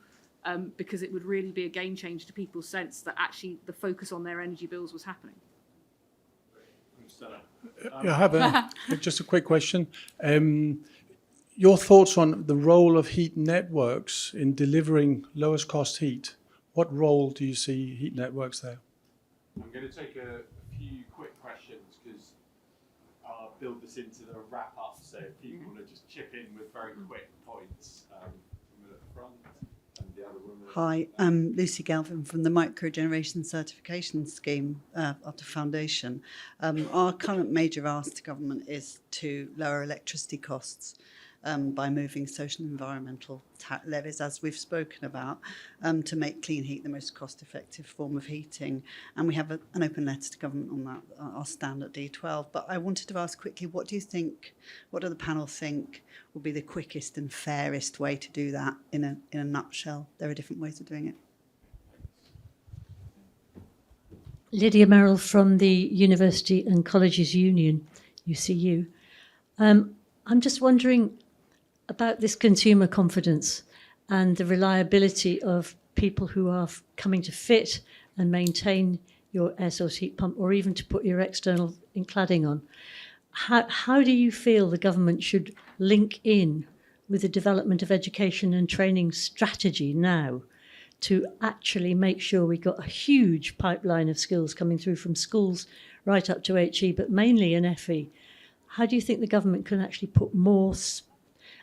Speaker 7: because it would really be a game changer to people's sense that actually the focus on their energy bills was happening.
Speaker 10: I have just a quick question. Your thoughts on the role of heat networks in delivering lowest cost heat. What role do you see heat networks there?
Speaker 1: I'm going to take a few quick questions because I'll build this into the wrap up. So if people want to just chip in with very quick points from the front and the other woman.
Speaker 11: Hi, I'm Lucy Galvin from the Microgeneration Certification Scheme of the Foundation. Our current major ask to government is to lower electricity costs by moving social and environmental levies, as we've spoken about, to make clean heat the most cost-effective form of heating. And we have an open letter to government on that, our stand at D12. But I wanted to ask quickly, what do the panel think will be the quickest and fairest way to do that in a nutshell? There are different ways of doing it.
Speaker 12: Lydia Merrill from the University and Colleges Union, UCU. I'm just wondering about this consumer confidence and the reliability of people who are coming to fit and maintain your air source heat pump, or even to put your external cladding on. How do you feel the government should link in with the development of education and training strategy now to actually make sure we got a huge pipeline of skills coming through from schools right up to HE, but mainly in FE? How do you think the government can actually put more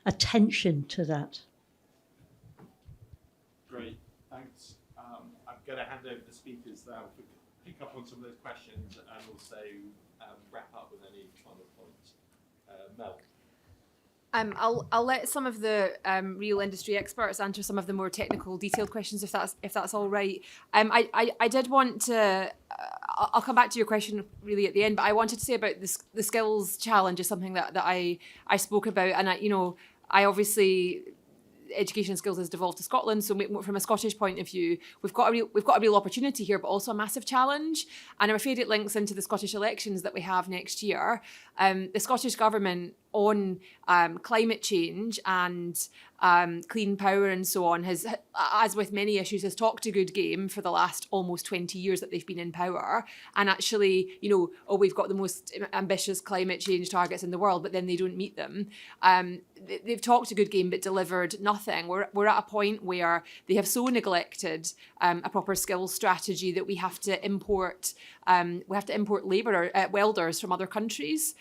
Speaker 12: attention to that?
Speaker 1: Great, thanks. I'm going to hand over the speakers now to pick up on some of those questions and also wrap up with any final points. Mel.
Speaker 3: I'll let some of the real industry experts answer some of the more technical, detailed questions, if that's all right. I did want to. I'll come back to your question really at the end, but I wanted to say about the skills challenge is something that I spoke about, and I obviously. Education and skills has devolved to Scotland, so from a Scottish point of view, we've got a real opportunity here, but also a massive challenge. And I'm afraid it links into the Scottish elections that we have next year. The Scottish Government on climate change and clean power and so on has, as with many issues, has talked a good game for the last almost 20 years that they've been in power. And actually, we've got the most ambitious climate change targets in the world, but then they don't meet them. They've talked a good game but delivered nothing. We're at a point where they have so neglected a proper skills strategy that we have to import labour welders from other countries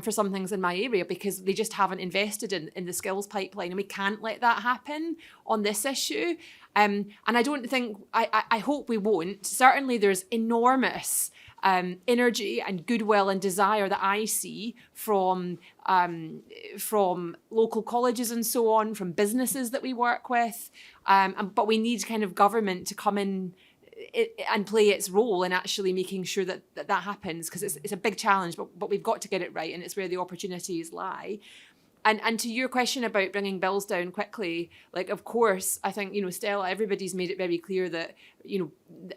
Speaker 3: for some things in my area, because they just haven't invested in the skills pipeline, and we can't let that happen on this issue. And I don't think, I hope we won't. Certainly there's enormous energy and goodwill and desire that I see from local colleges and so on, from businesses that we work with. But we need kind of government to come in and play its role in actually making sure that happens, because it's a big challenge, but we've got to get it right, and it's where the opportunities lie. And to your question about bringing bills down quickly, like, of course, I think, Stella, everybody's made it very clear that,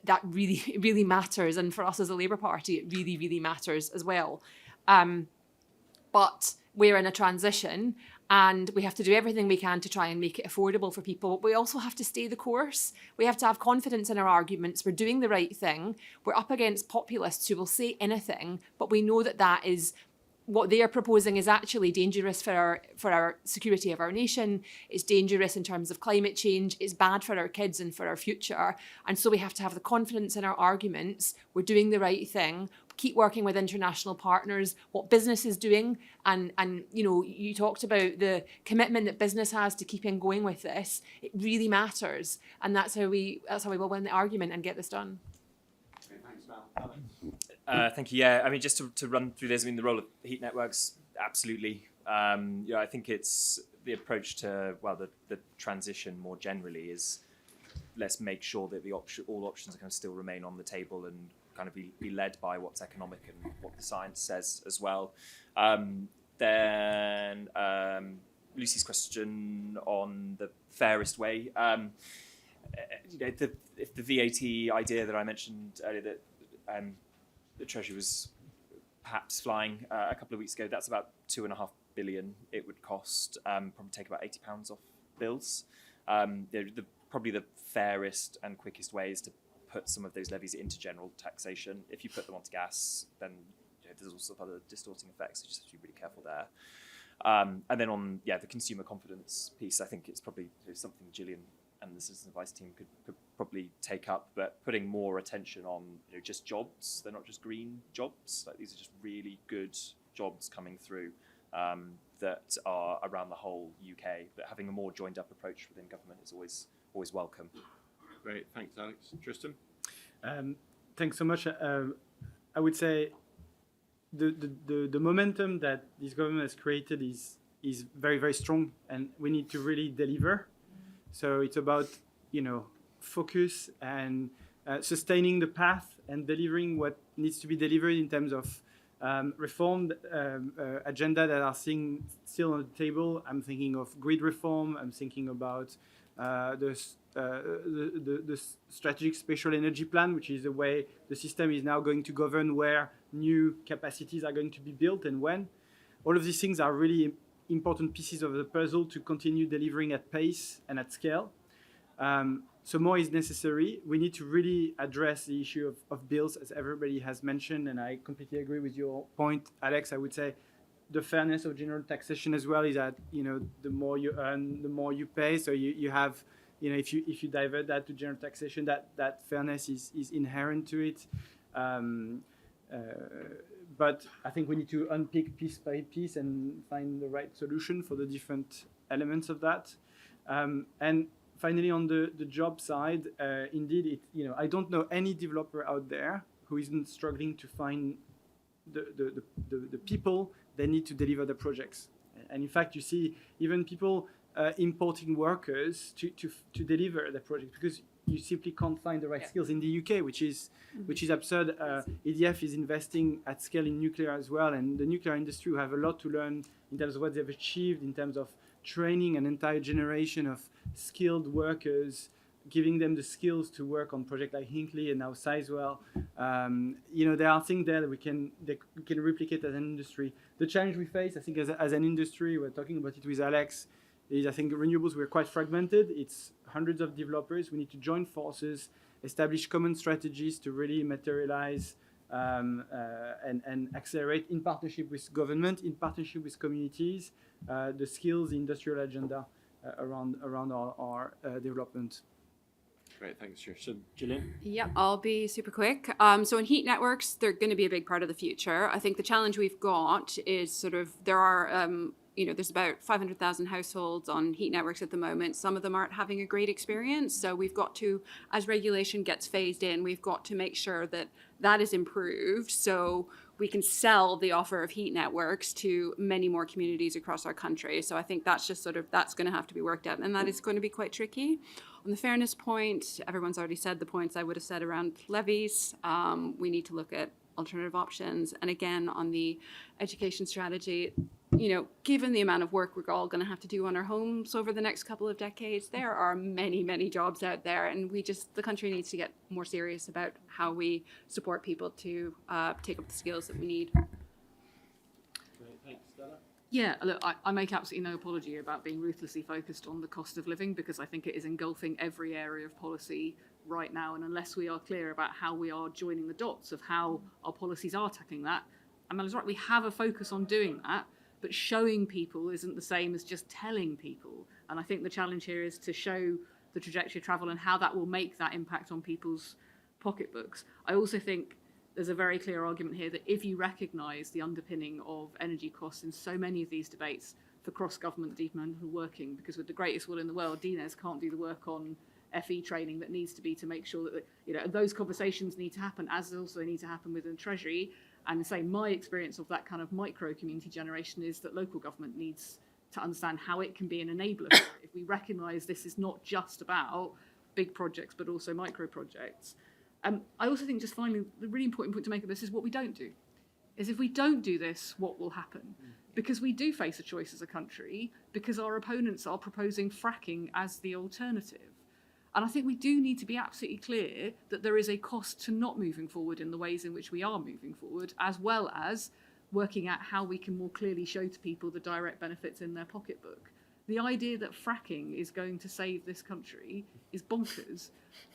Speaker 3: that really, really matters. And for us as a Labour Party, it really, really matters as well. But we're in a transition, and we have to do everything we can to try and make it affordable for people. But we also have to stay the course. We have to have confidence in our arguments. We're doing the right thing. We're up against populists who will say anything, but we know that is what they are proposing is actually dangerous for our security of our nation. It's dangerous in terms of climate change. It's bad for our kids and for our future. And so we have to have the confidence in our arguments. We're doing the right thing. Keep working with international partners, what business is doing. And you talked about the commitment that business has to keeping going with this. It really matters. And that's how we will win the argument and get this done.
Speaker 1: Thanks, Mel.
Speaker 4: Thank you. Yeah, I mean, just to run through this, the role of heat networks, absolutely. I think it's the approach to, the transition more generally is, let's make sure that all options are kind of still remain on the table and kind of be led by what's economic and what the science says as well. Then Lucy's question on the fairest way. If the VAT idea that I mentioned earlier, that the Treasury was perhaps flying a couple of weeks ago, that's about 2.5 billion it would cost, probably take about £80 off bills. Probably the fairest and quickest way is to put some of those levies into general taxation. If you put them onto gas, then there's also other distorting effects, so you just have to be really careful there. And then on the consumer confidence piece, I think it's probably something Gillian and the Citizen Advice team could probably take up, but putting more attention on just jobs. They're not just green jobs. Like, these are just really good jobs coming through that are around the whole UK. But having a more joined up approach within government is always welcome.
Speaker 1: Great, thanks, Alex. Tristan?
Speaker 6: Thanks so much. I would say the momentum that this government has created is very, very strong, and we need to really deliver. So it's about, focus and sustaining the path and delivering what needs to be delivered in terms of reform agenda that are still on the table. I'm thinking of grid reform. I'm thinking about the strategic spatial energy plan, which is the way the system is now going to govern where new capacities are going to be built and when. All of these things are really important pieces of the puzzle to continue delivering at pace and at scale. So more is necessary. We need to really address the issue of bills, as everybody has mentioned, and I completely agree with your point, Alex. I would say the fairness of general taxation as well is that, the more you earn, the more you pay. So you have, if you divert that to general taxation, that fairness is inherent to it. But I think we need to unpick piece by piece and find the right solution for the different elements of that. And finally, on the job side, indeed, I don't know any developer out there who isn't struggling to find the people they need to deliver the projects. And in fact, you see even people importing workers to deliver the project because you simply can't find the right skills in the UK, which is absurd. EDF is investing at scale in nuclear as well, and the nuclear industry have a lot to learn in terms of what they've achieved, in terms of training an entire generation of skilled workers, giving them the skills to work on projects like Hinkley and now Sizewell. There are things there that we can replicate as an industry. The challenge we face, I think, as an industry, we're talking about it with Alex, is I think renewables were quite fragmented. It's hundreds of developers. We need to join forces, establish common strategies to really materialize and accelerate in partnership with government, in partnership with communities, the skills, the industrial agenda around our development.
Speaker 1: Great, thanks, Tristan. Gillian?
Speaker 5: Yeah, I'll be super quick. So in heat networks, they're going to be a big part of the future. I think the challenge we've got is sort of there are, there's about 500,000 households on heat networks at the moment. Some of them aren't having a great experience. So we've got to, as regulation gets phased in, we've got to make sure that that is improved so we can sell the offer of heat networks to many more communities across our country. So I think that's just that's going to have to be worked out. And that is going to be quite tricky. On the fairness point, everyone's already said the points I would have said around levies. We need to look at alternative options. And again, on the education strategy, given the amount of work we're all going to have to do on our homes over the next couple of decades, there are many, many jobs out there. And the country needs to get more serious about how we support people to take up the skills that we need.
Speaker 1: Great, thanks, Stella.
Speaker 7: Yeah, look, I make absolutely no apology about being ruthlessly focused on the cost of living because I think it is engulfing every area of policy right now. And unless we are clear about how we are joining the dots of how our policies are tackling that, Amel's right, we have a focus on doing that, but showing people isn't the same as just telling people. And I think the challenge here is to show the trajectory of travel and how that will make that impact on people's pocketbooks. I also think there's a very clear argument here that if you recognise the underpinning of energy costs in so many of these debates for cross-government departmental working, because with the greatest will in the world, DNES can't do the work on FE training that needs to be to make sure that those conversations need to happen, as also need to happen within Treasury. And say my experience of that kind of micro community generation is that local government needs to understand how it can be an enabler. If we recognise this is not just about big projects, but also micro projects. I also think just finally, the really important point to make of this is what we don't do. Is if we don't do this, what will happen? Because we do face a choice as a country, because our opponents are proposing fracking as the alternative. And I think we do need to be absolutely clear that there is a cost to not moving forward in the ways in which we are moving forward, as well as working out how we can more clearly show to people the direct benefits in their pocketbook. The idea that fracking is going to save this country is bonkers.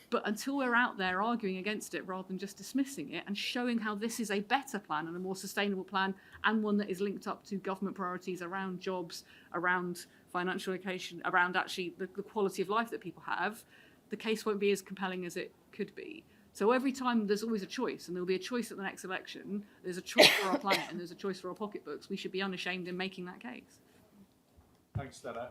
Speaker 7: But until we're out there arguing against it rather than just dismissing it and showing how this is a better plan and a more sustainable plan and one that is linked up to government priorities around jobs, around financial education, around actually the quality of life that people have, the case won't be as compelling as it could be. So every time there's always a choice, and there'll be a choice at the next election, there's a choice for our planet and there's a choice for our pocketbooks, we should be unashamed in making that case.
Speaker 1: Thanks, Stella.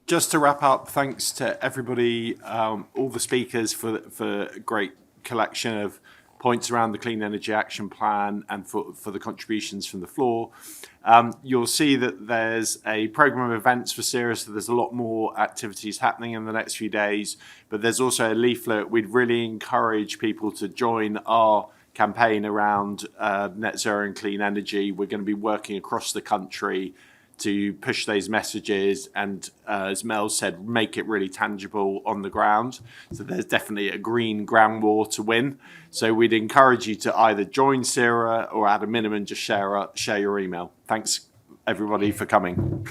Speaker 8: Just to wrap up, thanks to everybody, all the speakers for a great collection of points around the Clean Energy Action Plan and for the contributions from the floor. You'll see that there's a programme of events for SERA, so there's a lot more activities happening in the next few days, but there's also a leaflet. We'd really encourage people to join our campaign around net zero and clean energy. We're going to be working across the country to push those messages and, as Mel said, make it really tangible on the ground. So there's definitely a green ground war to win. So we'd encourage you to either join SERA or at a minimum just share your email. Thanks everybody for coming.